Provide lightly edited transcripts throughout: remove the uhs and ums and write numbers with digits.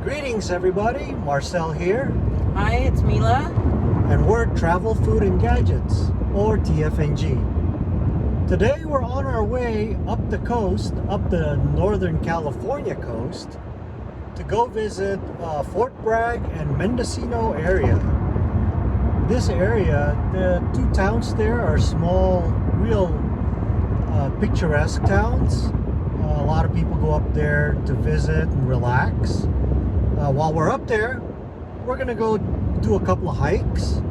Greetings everybody, Marcel here, Hi, it's Mila. and we're Travel, Food and Gadgets, or TFNG. Today we're on our way up the coast, up the Northern California coast, to go visit Fort Bragg and Mendocino area. This area, the two towns there are small, real picturesque towns. A lot of people go up there to visit and relax. While we're up there, we're gonna go do a couple of hikes,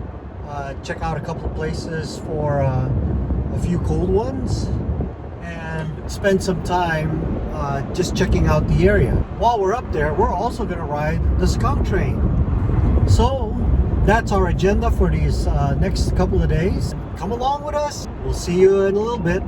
check out a couple of places for a few cold ones, and spend some time just checking out the area. While we're up there, we're also gonna ride the Skunk Train. So that's our agenda for these next couple of days. Come along with us. We'll see you in a little bit.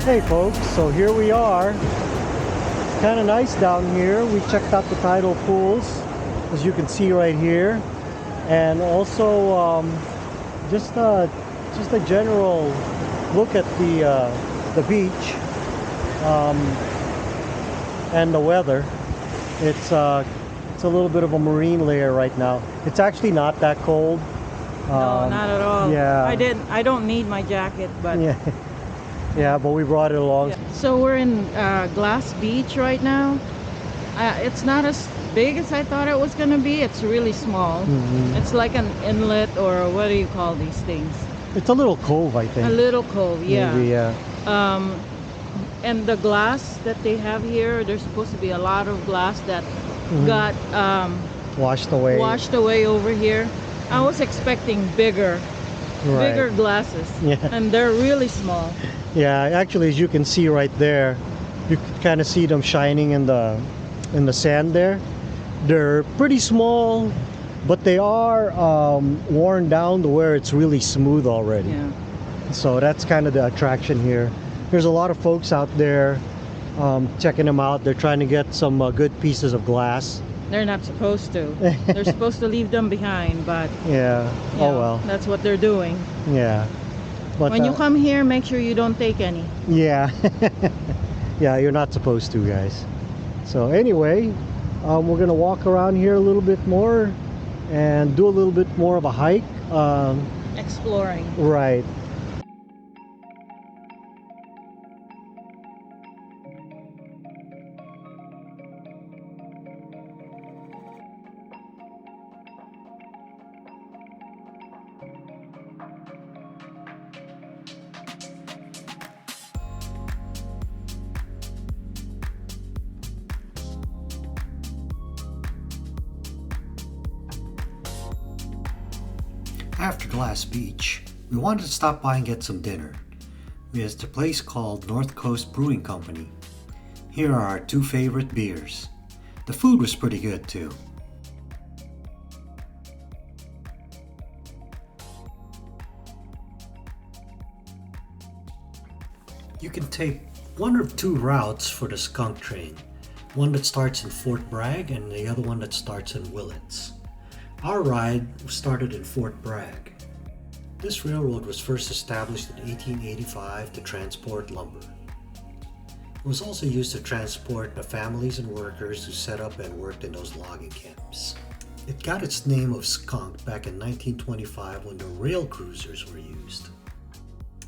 Hey folks, so here we are. Kind of nice down here. We checked out the tidal pools, as you can see right here, and also just a general look at the beach and the weather. It's a little bit of a marine layer right now. It's actually not that cold. No, not at all. Yeah. I don't need my jacket, but Yeah. Yeah, but we brought it along. yeah. So we're in Glass Beach right now. It's not as big as I thought it was gonna be. It's really small. Mhm. It's like an inlet, or what do you call these things? It's a little cove, I think. A little cove, yeah. Maybe, yeah. And the glass that they have here, there's supposed to be a lot of glass that got Washed away. washed away over here. I was expecting bigger Right. glasses, Yeah. and they're really small. Yeah, actually, as you can see right there, you can kind of see them shining in the sand there. They're pretty small, but they are worn down to where it's really smooth already. Yeah. So that's kind of the attraction here. There's a lot of folks out there checking them out. They're trying to get some good pieces of glass. They're not supposed to. They're supposed to leave them behind, but Yeah. you Oh know, well. that's what they're doing. Yeah. But When you come here, make sure you don't take any. yeah. Yeah, you're not supposed to, guys. So anyway, we're gonna walk around here a little bit more and do a little bit more of a hike. Exploring. Right. After Glass Beach, we wanted to stop by and get some dinner. We visited a place called North Coast Brewing Company. Here are our two favorite beers. The food was pretty good too. You can take one or two routes for the Skunk Train. One that starts in Fort Bragg and the other one that starts in Willits. Our ride started in Fort Bragg. This railroad was first established in 1885 to transport lumber. It was also used to transport the families and workers who set up and worked in those logging camps. It got its name of skunk back in 1925 when the rail cruisers were used.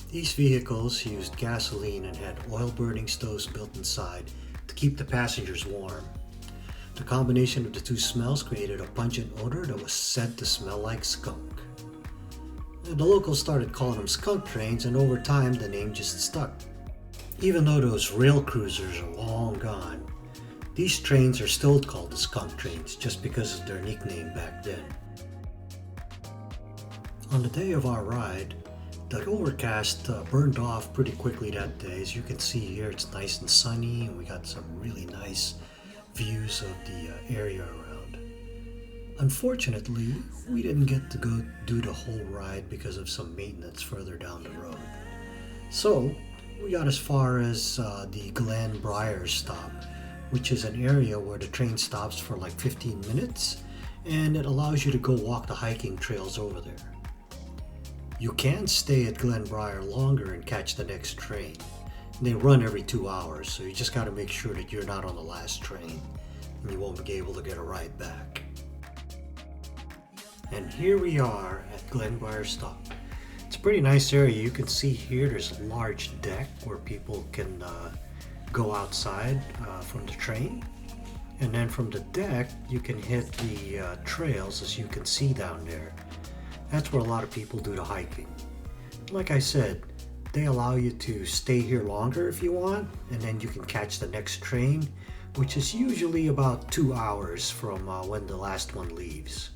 These vehicles used gasoline and had oil-burning stoves built inside to keep the passengers warm. The combination of the two smells created a pungent odor that was said to smell like skunk. The locals started calling them skunk trains, and over time the name just stuck. Even though those rail cruisers are long gone, these trains are still called the skunk trains just because of their nickname back then. On the day of our ride, the overcast burned off pretty quickly that day. As you can see here, it's nice and sunny, and we got some really nice views of the area around. Unfortunately, we didn't get to go do the whole ride because of some maintenance further down the road. So, we got as far as the Glen Briar stop, which is an area where the train stops for like 15 minutes, and it allows you to go walk the hiking trails over there. You can stay at Glen Briar longer and catch the next train. They run every 2 hours, so you just got to make sure that you're not on the last train, and you won't be able to get a ride back. And here we are at Glen Briar Stop. It's a pretty nice area. You can see here there's a large deck where people can go outside from the train. And then from the deck, you can hit the trails, as you can see down there. That's where a lot of people do the hiking. Like I said, they allow you to stay here longer if you want, and then you can catch the next train, which is usually about 2 hours from when the last one leaves.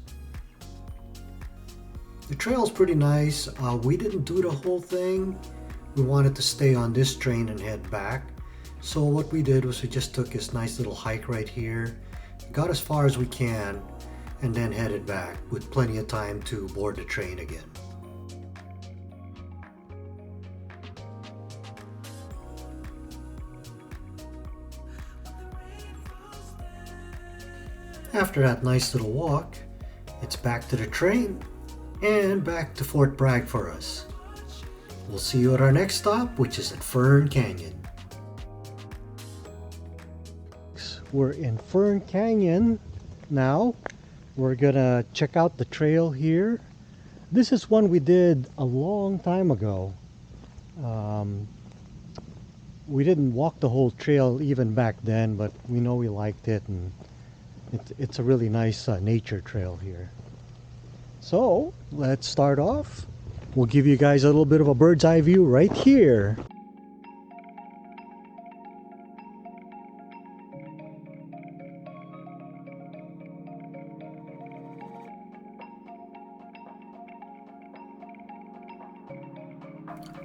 The trail's pretty nice. We didn't do the whole thing. We wanted to stay on this train and head back. So what we did was we just took this nice little hike right here, got as far as we can, and then headed back with plenty of time to board the train again. After that nice little walk, it's back to the train and back to Fort Bragg for us. We'll see you at our next stop, which is at Fern Canyon. We're in Fern Canyon now. We're gonna check out the trail here. This is one we did a long time ago. We didn't walk the whole trail even back then, but we know we liked it, and it's a really nice nature trail here. So let's start off. We'll give you guys a little bit of a bird's eye view right here.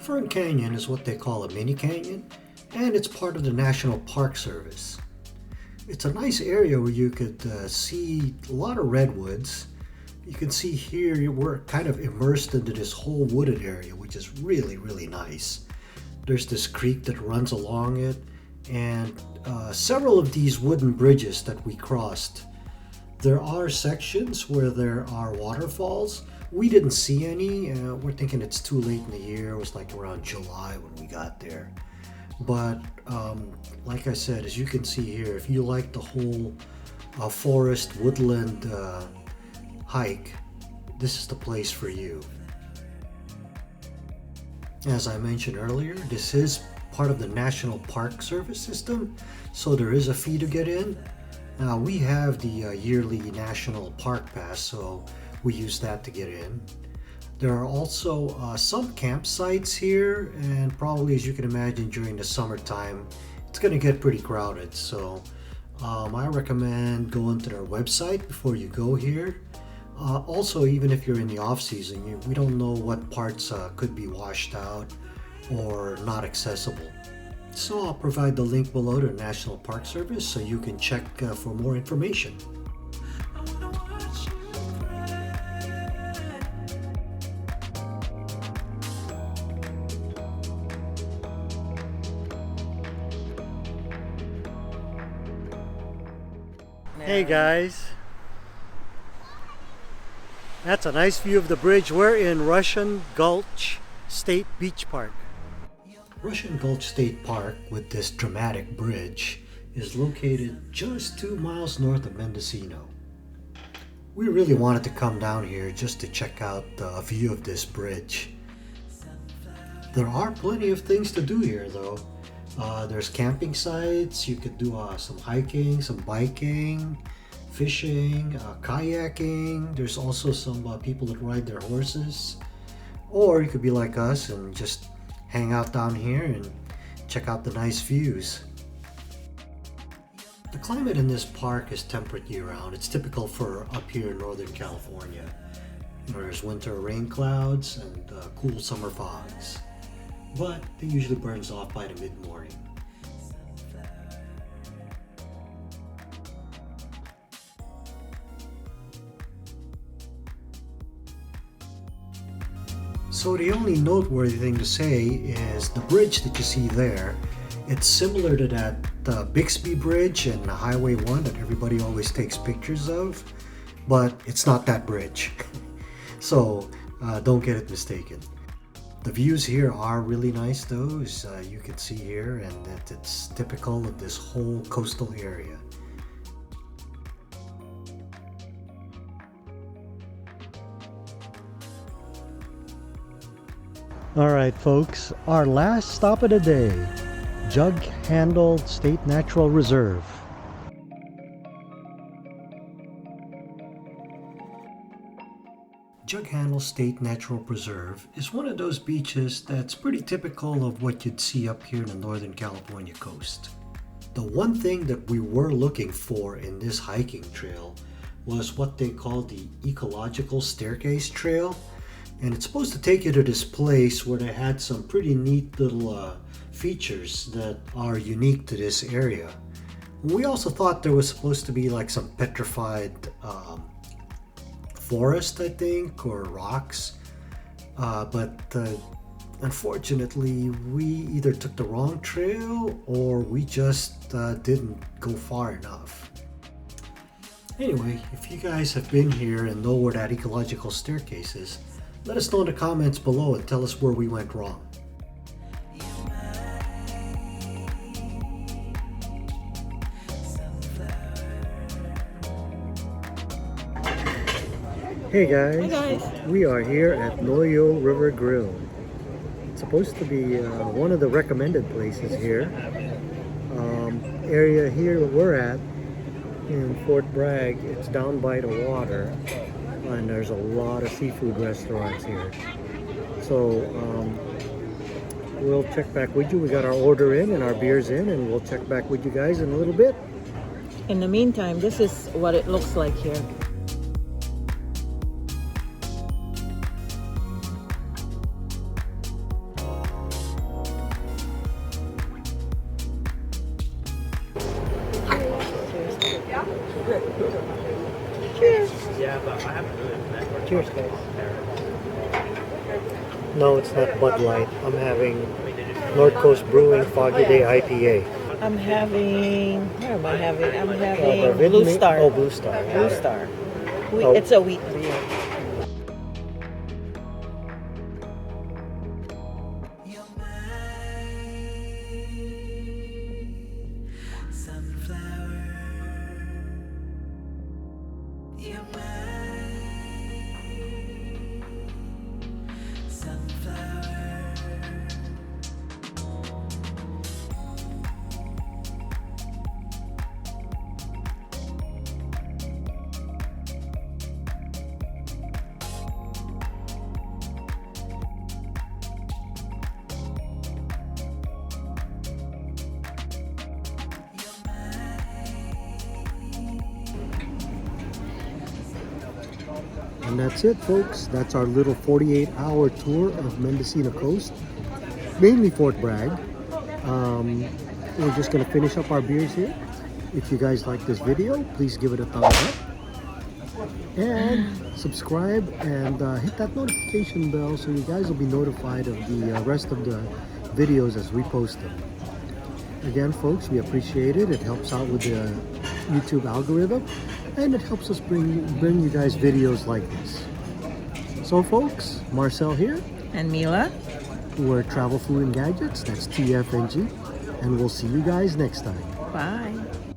Fern Canyon is what they call a mini canyon, and it's part of the National Park Service. It's a nice area where you could see a lot of redwoods. You can see here we're kind of immersed into this whole wooded area, which is really, really nice. There's this creek that runs along it, and several of these wooden bridges that we crossed. There are sections where there are waterfalls. We didn't see any. We're thinking it's too late in the year. It was like around July when we got there. But like I said, as you can see here, if you like the whole forest woodland hike, this is the place for you. As I mentioned earlier, this is part of the National Park Service system, so there is a fee to get in. Now we have the yearly National Park Pass, so we use that to get in. There are also some campsites here, and probably, as you can imagine, during the summertime it's going to get pretty crowded, so I recommend going to their website before you go here. Also, even if you're in the off season, we don't know what parts could be washed out or not accessible. So I'll provide the link below to the National Park Service so you can check for more information. Hey guys, that's a nice view of the bridge. We're in Russian Gulch State Beach Park. Russian Gulch State Park, with this dramatic bridge, is located just 2 miles north of Mendocino. We really wanted to come down here just to check out a view of this bridge. There are plenty of things to do here though. There's camping sites. You could do some hiking, some biking, fishing, kayaking. There's also some people that ride their horses. Or you could be like us and just hang out down here and check out the nice views. The climate in this park is temperate year-round. It's typical for up here in Northern California. There's winter rain clouds and cool summer fogs, but it usually burns off by the mid-morning. So the only noteworthy thing to say is the bridge that you see there. It's similar to that Bixby Bridge and Highway 1 that everybody always takes pictures of, but it's not that bridge. So don't get it mistaken. The views here are really nice though, as you can see here, and that it's typical of this whole coastal area. Alright folks, our last stop of the day, Jug Handle State Natural Reserve. Jug Handle State Natural Preserve is one of those beaches that's pretty typical of what you'd see up here in the Northern California coast. The one thing that we were looking for in this hiking trail was what they call the Ecological Staircase Trail. And it's supposed to take you to this place where they had some pretty neat little features that are unique to this area. We also thought there was supposed to be like some petrified forest, I think, or rocks. But unfortunately, we either took the wrong trail or we just didn't go far enough. Anyway, if you guys have been here and know where that ecological staircase is, let us know in the comments below and tell us where we went wrong. Hey guys. Hi guys. We are here at Noyo River Grill. It's supposed to be one of the recommended places here. Area here we're at in Fort Bragg, it's down by the water. And there's a lot of seafood restaurants here. So we'll check back with you. We got our order in and our beers in, and we'll check back with you guys in a little bit. In the meantime, this is what it looks like here. Cheers. Yeah, but I haven't really met. Cheers, guys. No, it's not Bud Light. I'm having North Coast Brewing Foggy Day IPA. I'm having, where am I having? I'm having Blue Star. Oh, Blue Star. Blue Star. Oh. It's a wheat beer. And that's it, folks. That's our little 48-hour tour of Mendocino Coast, mainly Fort Bragg. We're just going to finish up our beers here. If you guys like this video, please give it a thumbs up. And subscribe and hit that notification bell so you guys will be notified of the rest of the videos as we post them. Again, folks, we appreciate it. It helps out with the YouTube algorithm, and it helps us bring you guys videos like this. So, folks, Marcel here. And Mila. We're Travel Food and Gadgets. That's TFNG. And we'll see you guys next time. Bye.